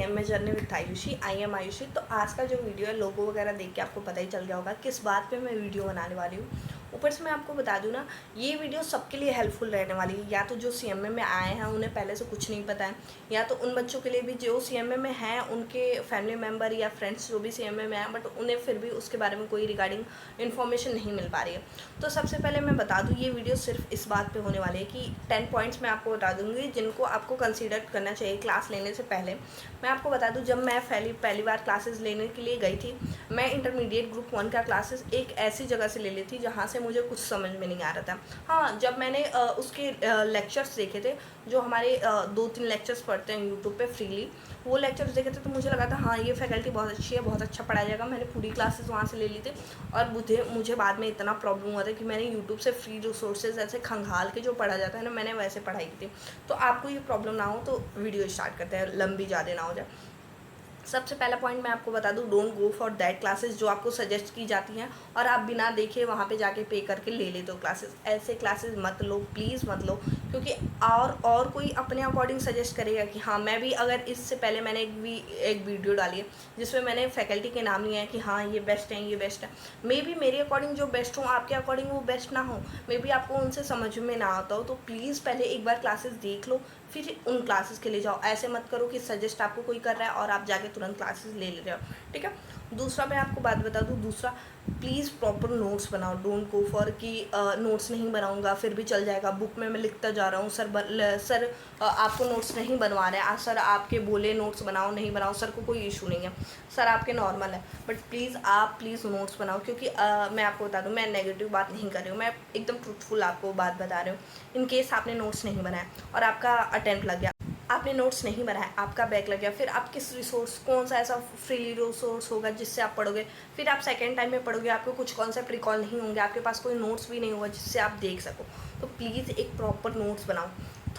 CMA journey with Ayushi. I am Ayushi. तो आज का जो वीडियो है लोगो वगैरह देख के आपको पता ही चल गया होगा किस बात पे मैं वीडियो बनाने वाली हूँ। ऊपर से मैं आपको बता दूँ ना, ये वीडियो सबके लिए हेल्पफुल रहने वाली है। या तो जो सीएमए में आए हैं उन्हें पहले से कुछ नहीं पता है, या तो उन बच्चों के लिए भी जो सीएमए में हैं, उनके फैमिली मेम्बर या फ्रेंड्स जो भी सीएमए में हैं बट उन्हें फिर भी उसके बारे में कोई रिगार्डिंग इन्फॉर्मेशन नहीं मिल पा रही है। तो सबसे पहले मैं बता दूँ, ये वीडियो सिर्फ इस बात पे होने वाली है कि 10 पॉइंट्स मैं आपको बता दूँगी जिनको आपको कंसीडर करना चाहिए क्लास लेने से पहले। मैं आपको बता दूँ, जब मैं पहली बार क्लासेस लेने के लिए गई थी, मैं इंटरमीडिएट ग्रुप 1 का क्लासेस एक ऐसी जगह से ले ली थी जहाँ से मुझे कुछ समझ में नहीं आ रहा था। हाँ, जब मैंने उसके लेक्चर्स देखे थे, जो हमारे 2-3 लेक्चर्स पढ़ते हैं यूट्यूब पे फ्रीली, वो लेक्चर्स देखे थे तो मुझे लगा था हाँ ये फैकल्टी बहुत अच्छी है, बहुत अच्छा पढ़ाया जाएगा। मैंने पूरी क्लासेस वहाँ से ले ली थी और मुझे बाद में इतना प्रॉब्लम हुआ था कि मैंने यूट्यूब से फ्री रिसोर्सेज ऐसे खंगाल के जो पढ़ा जाता है ना, मैंने वैसे पढ़ाई की थी। तो आपको ये प्रॉब्लम ना हो तो वीडियो स्टार्ट करते हैं, लंबी ज़्यादा ना हो जाए। सबसे पहला पॉइंट मैं आपको बता दूं, don't go for that classes जो आपको सजेस्ट की जाती हैं और आप बिना देखे वहाँ पे जाके पे करके ले लेते हो क्लासेस। ऐसे क्लासेस मत लो, प्लीज़ मत लो, क्योंकि और कोई अपने अकॉर्डिंग सजेस्ट करेगा कि हाँ मैं भी, अगर इससे पहले मैंने एक वीडियो डाली है जिसमें मैंने फैकल्टी के नाम लिए हैं कि हाँ ये बेस्ट है, ये बेस्ट है। मे बी मेरे अकॉर्डिंग जो बेस्ट हो, आपके अकॉर्डिंग वो बेस्ट ना हो, मे बी आपको उनसे समझ में ना आता हो। तो प्लीज़ पहले एक बार क्लासेस देख लो, फिर उन क्लासेस के लिए जाओ। ऐसे मत करो कि सजेस्ट आपको कोई कर रहा है और आप जाके तुरंत क्लासेस ले रहे हो, ठीक है। दूसरा मैं आपको बात बता दूँ, दूसरा प्लीज़ प्रॉपर नोट्स बनाओ। डोंट गो फॉर कि नोट्स नहीं बनाऊंगा फिर भी चल जाएगा, बुक में मैं लिखता जा रहा हूँ, सर आपको नोट्स नहीं बनवा रहे हैं, सर आपके बोले नोट्स बनाओ, नहीं बनाओ, सर को कोई इशू नहीं है, सर आपके नॉर्मल है, बट प्लीज़ नोट्स बनाओ। क्योंकि मैं आपको बता दूँ, मैं नेगेटिव बात नहीं कर रही हूँ, मैं एकदम ट्रूथफुल आपको बात बता रही हूँ। इन केस आपने नोट्स नहीं बनाया और आपका अटेम्प्ट लग गया, आपने नोट्स नहीं बनाया, आपका बैक लग गया, फिर आप किस रिसोर्स, कौन सा ऐसा फ्री रिसोर्स होगा जिससे आप पढ़ोगे? फिर आप सेकेंड टाइम में पढ़ोगे, आपको कुछ कॉन्सेप्ट रिकॉल नहीं होंगे, आपके पास कोई नोट्स भी नहीं होगा जिससे आप देख सको। तो प्लीज़ एक प्रॉपर नोट्स बनाओ।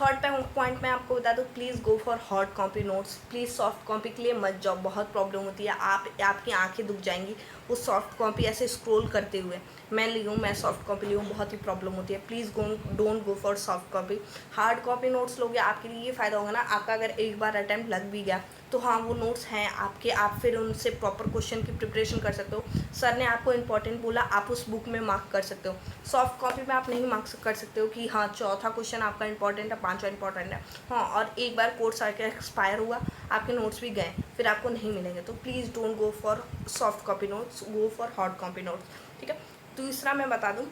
थर्ड पॉइंट मैं आपको बता दूँ, please go for hard copy notes. Please soft copy के लिए मत जाओ, बहुत प्रॉब्लम होती है, आपकी आंखें दुख जाएंगी वो सॉफ्ट कॉपी ऐसे स्क्रॉल करते हुए। मैं सॉफ्ट कॉपी ली हूँ, बहुत ही प्रॉब्लम होती है। Please don't go for soft copy. Hard copy notes लोगे, आपके लिए ये फ़ायदा होगा ना, आपका अगर एक बार अटैम्प्ट लग भी गया तो हाँ वो नोट्स हैं आपके, आप फिर उनसे प्रॉपर क्वेश्चन की प्रिपरेशन कर सकते हो। सर ने आपको इंपॉर्टेंट बोला, आप उस बुक में मार्क कर सकते हो। सॉफ्ट कॉपी में आप नहीं मार्क्स कर सकते हो कि हाँ चौथा क्वेश्चन आपका इंपॉर्टेंट है, पांचवा इंपॉर्टेंट है। हाँ, और एक बार कोर्स आके एक्सपायर हुआ, आपके नोट्स भी गए, फिर आपको नहीं मिलेंगे। तो please don't go for soft copy notes, go for hard copy notes, ठीक है। तीसरा मैं बता दूँ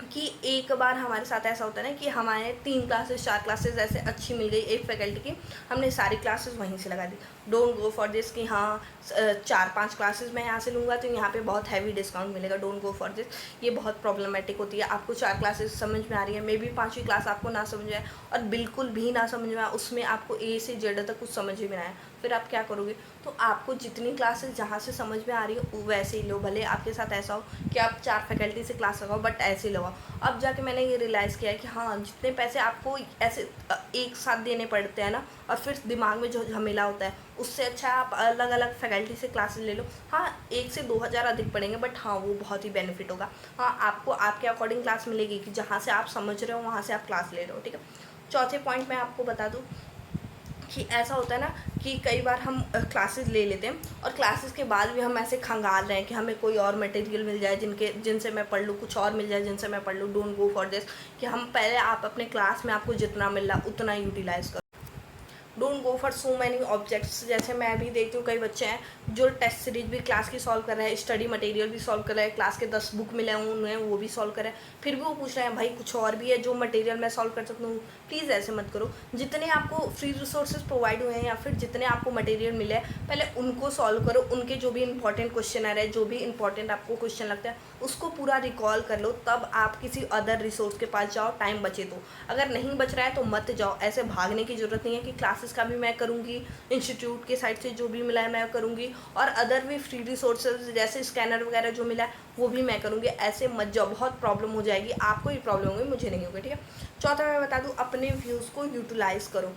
कि एक बार हमारे साथ ऐसा होता है ना कि हमारे 3 क्लासेस 4 क्लासेस ऐसे अच्छी मिल गई एक फैकल्टी की, हमने सारी क्लासेस वहीं से लगा दी। डोंट गो फॉर दिस कि हाँ 4-5 क्लासेस मैं यहाँ से लूँगा तो यहाँ पे बहुत हैवी डिस्काउंट मिलेगा। डोंट गो फॉर दिस, ये बहुत प्रॉब्लमेटिक होती है। आपको 4 क्लासेस समझ में आ रही है, मे बी 5वीं क्लास आपको ना समझ आए और बिल्कुल भी ना समझ में आए, उसमें आपको ए से जेड तक कुछ समझ ही में आया, फिर आप क्या करोगे? तो आपको जितनी क्लासेस जहाँ से समझ में आ रही है वैसे ही लो। भले आपके साथ ऐसा हो कि आप 4 फैकल्टी से क्लास लगाओ, बट ऐसे ही लगाओ। अब जाके मैंने ये रियलाइज़ किया है कि हाँ जितने पैसे आपको ऐसे एक साथ देने पड़ते हैं ना, और फिर दिमाग में जो झमेला होता है, उससे अच्छा आप अलग अलग फैकल्टी से क्लासेस ले लो। हाँ 1 से 2 हज़ार अधिक पड़ेंगे, बट हाँ वो बहुत ही बेनिफिट होगा। हाँ आपको आपके अकॉर्डिंग क्लास मिलेगी कि जहाँ से आप समझ रहे हो वहाँ से आप क्लास ले रहे हो, ठीक है। चौथे पॉइंट मैं आपको बता दूँ कि ऐसा होता है ना कि कई बार हम क्लासेस ले लेते हैं और क्लासेस के बाद भी हम ऐसे खंगाल रहे हैं कि हमें कोई और मटेरियल मिल जाए जिनसे मैं पढ़ लूँ, कुछ और मिल जाए जिनसे मैं पढ़ लूँ। डोंट गो फॉर दिस कि हम पहले, आप अपने क्लास में आपको जितना मिल रहा उतना यूटिलाइज़ करो। Don't go for so many objects. जैसे मैं भी देखती हूँ कई बच्चे हैं जो टेस्ट सीरीज भी क्लास की सॉल्व कर रहे हैं, स्टडी मटेरियल भी सॉल्व कर रहे हैं, क्लास के 10 बुक मिले हैं उन्हें वो भी सॉल्व कर रहे हैं, फिर भी वो पूछ रहे हैं भाई कुछ और भी है जो मटेरियल मैं सॉल्व कर सकता हूँ। प्लीज़ ऐसे मत करो। जितने आपको फ्री रिसोर्सेज प्रोवाइड हुए हैं या फिर जितने आपको मटेरियल मिले हैं, पहले उनको सॉल्व करो। उनके जो भी इंपॉर्टेंट क्वेश्चन आ रहे हैं, जो भी इंपॉर्टेंट आपको क्वेश्चन लगता है उसको पूरा रिकॉल कर लो, तब आप किसी अदर रिसोर्स के पास जाओ, टाइम बचे तो। अगर नहीं बच रहा है तो मत जाओ। ऐसे भागने की ज़रूरत नहीं है कि क्लासेस का भी मैं करूँगी, इंस्टीट्यूट के साइड से जो भी मिला है मैं करूँगी, और अदर भी फ्री रिसोर्सेज जैसे स्कैनर वगैरह जो मिला है वो भी मैं करूँगी। ऐसे मत जाओ, बहुत प्रॉब्लम हो जाएगी, आपको ही प्रॉब्लम होगी, मुझे नहीं होगी, ठीक है। चौथा मैं बता दूँ, अपने व्यूज़ को यूटिलाइज़ करो।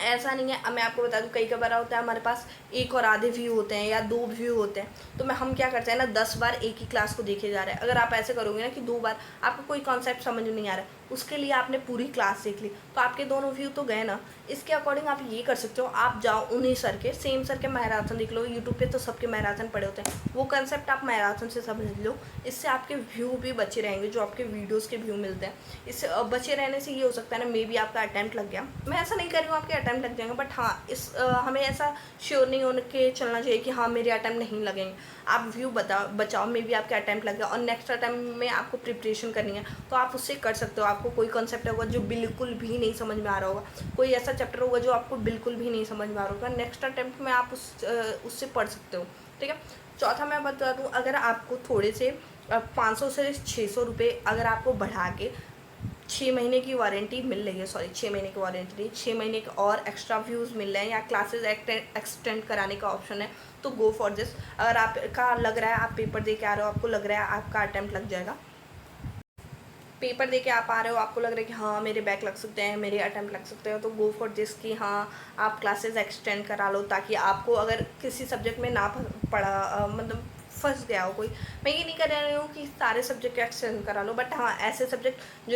ऐसा नहीं है, मैं आपको बता दूँ कई बार होता है हमारे पास एक और आधे व्यू होते हैं या 2 व्यू होते हैं, तो हम क्या करते हैं ना, 10 बार एक ही क्लास को देखे जा रहे हैं। अगर आप ऐसे करोगे ना कि 2 बार आपको कोई कॉन्सेप्ट समझ नहीं आ रहा है, उसके लिए आपने पूरी क्लास देख ली, तो आपके दोनों व्यू तो गए ना। इसके अकॉर्डिंग आप ये कर सकते हो, आप जाओ उन्हीं सर के, सेम सर के मैराथन देख लो, यूट्यूब पे तो सबके मैराथन पड़े होते हैं, वो कंसेप्ट आप मैराथन से समझ लो। इससे आपके व्यू भी बचे रहेंगे, जो आपके वीडियोज़ के व्यू मिलते हैं। इससे बचे रहने से ये हो सकता है ना, मे बी आपका अटैम्प्ट लग गया। मैं ऐसा नहीं कर रही हूँ आपके अटैम्प्ट लग जाएंगे, बट हाँ हमें ऐसा श्योर नहीं होने के चलना चाहिए कि हाँ मेरे अटैम्प्ट नहीं लगेंगे। आप व्यू बचाओ, मे बी आपके अटैम्प्ट लग गया और नेक्स्ट अटैम्प्ट में आपको प्रिपरेशन करनी है, तो आप उससे कर सकते हो। आपको कोई कॉन्सेप्ट होगा जो बिल्कुल भी नहीं समझ में आ रहा होगा, कोई ऐसा चैप्टर होगा जो आपको बिल्कुल भी नहीं समझ में आ रहा होगा, नेक्स्ट अटैम्प्ट में आप उससे पढ़ सकते हो, ठीक है। चौथा मैं बता दूँ, अगर आपको थोड़े से 500 से 600 रुपये अगर आपको बढ़ा के 6 महीने की वारंटी मिल रही है, सॉरी 6 महीने की वारंटी नहीं, 6 महीने के और एक्स्ट्रा व्यूज़ मिल रहे हैं या क्लासेस एक्सटेंड कराने का ऑप्शन है, तो गो फॉर दिस। अगर आपका लग रहा है, आप पेपर दे के आ रहे हो, आपको लग रहा है आपका अटैम्प्ट लग जाएगा, पेपर दे के आप आ रहे हो, आपको लग रहा है कि हाँ मेरे बैक लग सकते हैं, मेरे अटैम्प्ट लग सकते हैं, तो गो फॉर दिस कि हाँ आप क्लासेस एक्सटेंड करा लो, ताकि आपको अगर किसी सब्जेक्ट में ना पढ़ा मतलब फंस गया हो कोई, मैं ये नहीं कह रही हूँ कि सारे सब्जेक्ट एक्सटेंड करा लो, बट हाँ ऐसे सब्जेक्ट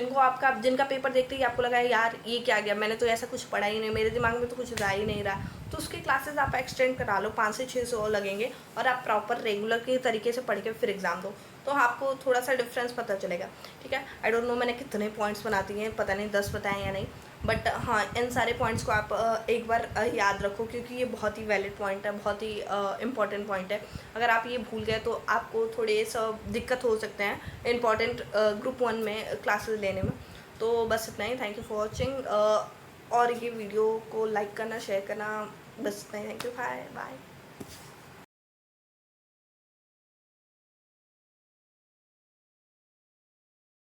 जिनका पेपर देखते ही आपको लगा है यार ये क्या गया, मैंने तो ऐसा कुछ पढ़ा ही नहीं, मेरे दिमाग में तो कुछ जा ही नहीं रहा, तो उसकी क्लासेस आप एक्सटेंड करा लो, 5 से 600 लगेंगे और आप प्रॉपर रेगुलर के तरीके से पढ़ के फिर एग्ज़ाम दो, तो आपको थोड़ा सा डिफरेंस पता चलेगा, ठीक है। आई डोंट नो मैंने कितने पॉइंट्स बनाती हैं, पता नहीं 10 बताएं या नहीं, बट हाँ इन सारे पॉइंट्स को आप एक बार याद रखो, क्योंकि ये बहुत ही वैलिड पॉइंट है, बहुत ही इंपॉर्टेंट पॉइंट है। अगर आप ये भूल गए तो आपको थोड़े सा दिक्कत हो सकते हैं इंपॉर्टेंट ग्रुप 1 में क्लासेस लेने में। तो बस इतना ही, थैंक यू फॉर वॉचिंग, और ये वीडियो को लाइक करना, शेयर करना, बस इतना ही, थैंक यू, बाय बाय।